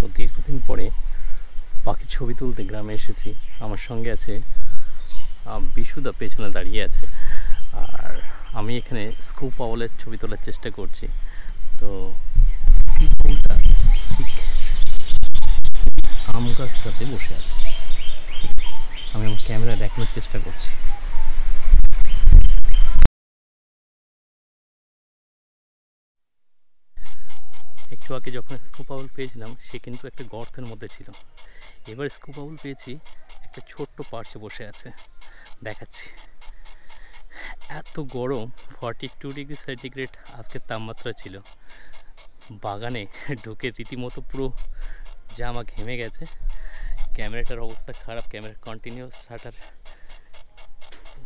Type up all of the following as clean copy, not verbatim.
So দীর্ঘদিন পরে পাখির ছবি তুলতে গ্রামে এসেছি। আমার সঙ্গে আছে বিশুদা, পেছনে দাঁড়িয়ে আছে। আর আমি এখানে স্কুপ আউলের ছবি তোলার চেষ্টা করছি। তো স্কুপ আউলটা ঠিক আম গাছটাতে বসে আছে। আমি আমার ক্যামেরা দেখানোর চেষ্টা করছি। একটু আগে যখন স্কুপ আউল পেয়েছিলাম সে কিন্তু একটা গর্তের মধ্যে ছিল। এবার স্কুপ আউল পেয়েছি একটা ছোট্ট পার্চে বসে আছে, দেখাচ্ছি। এত গরম, 42°C আজকের তাপমাত্রা ছিল। বাগানে ঢুকে রীতিমতো পুরো জামা ঘেমে গেছে। ক্যামেরাটার অবস্থা খারাপ, ক্যামেরা কন্টিনিউয়াস শাটার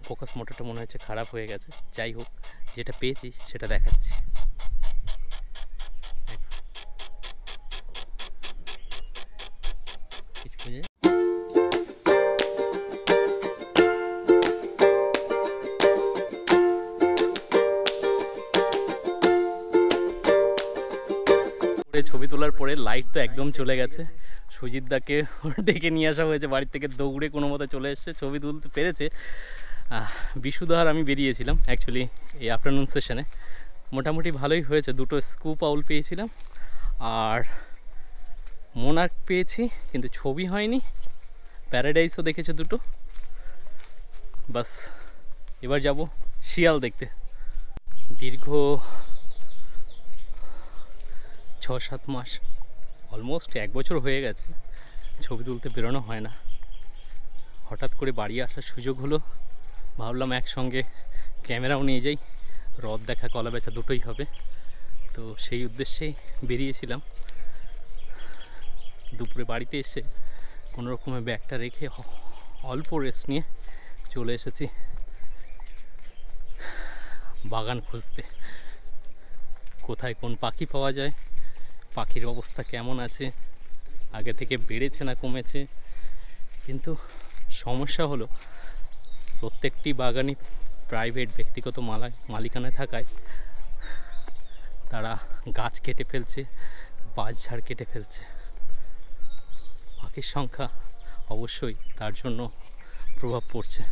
ফোকাস মোটরটা মনে হচ্ছে খারাপ হয়ে গেছে। যাই হোক, যেটা পেয়েছি সেটা দেখাচ্ছি। ছবি তোলার পরে লাইট তো একদম চলে গেছে। সুজিত দাকে ডেকে নিয়ে আসা হয়েছে বাড়ির থেকে, দৌড়ে কোনো মতে চলে এসছে, ছবি তুলতে পেরেছে। বিশুদা আর আমি বেরিয়েছিলাম অ্যাকচুয়ালি এই আফটারনুন সেশনে। মোটামুটি ভালোই হয়েছে। দুটো স্কুপ আউল পেয়েছিলাম আর মোনার্ক পেয়েছি, কিন্তু ছবি হয়নি। প্যারাডাইসও দেখেছে দুটো। বাস এবার যাব শিয়াল দেখতে। দীর্ঘ 6-7 মাস, অলমোস্ট 1 বছর হয়ে গেছে ছবি তুলতে বেরোনো হয় না। হঠাৎ করে বাড়ি আসার সুযোগ হলো, ভাবলাম একসঙ্গে ক্যামেরাও নিয়ে যাই, হ্রদ দেখা কলা বেচা দুটোই হবে। তো সেই উদ্দেশ্যেই বেরিয়েছিলাম। দুপুরে বাড়িতে এসে কোনো রকমের ব্যাগটা রেখে অল্প রেস্ট নিয়ে চলে এসেছি বাগান খুঁজতে। কোথায় কোন পাখি পাওয়া যায়, পাখির অবস্থা কেমন আছে, আগে থেকে বেড়েছে না কমেছে। কিন্তু সমস্যা হলো প্রত্যেকটি বাগানই প্রাইভেট, ব্যক্তিগত মালিকানায় থাকায় তারা গাছ কেটে ফেলছে, বাঁশঝাড় কেটে ফেলছে। পাখির সংখ্যা অবশ্যই তার জন্য প্রভাব পড়ছে।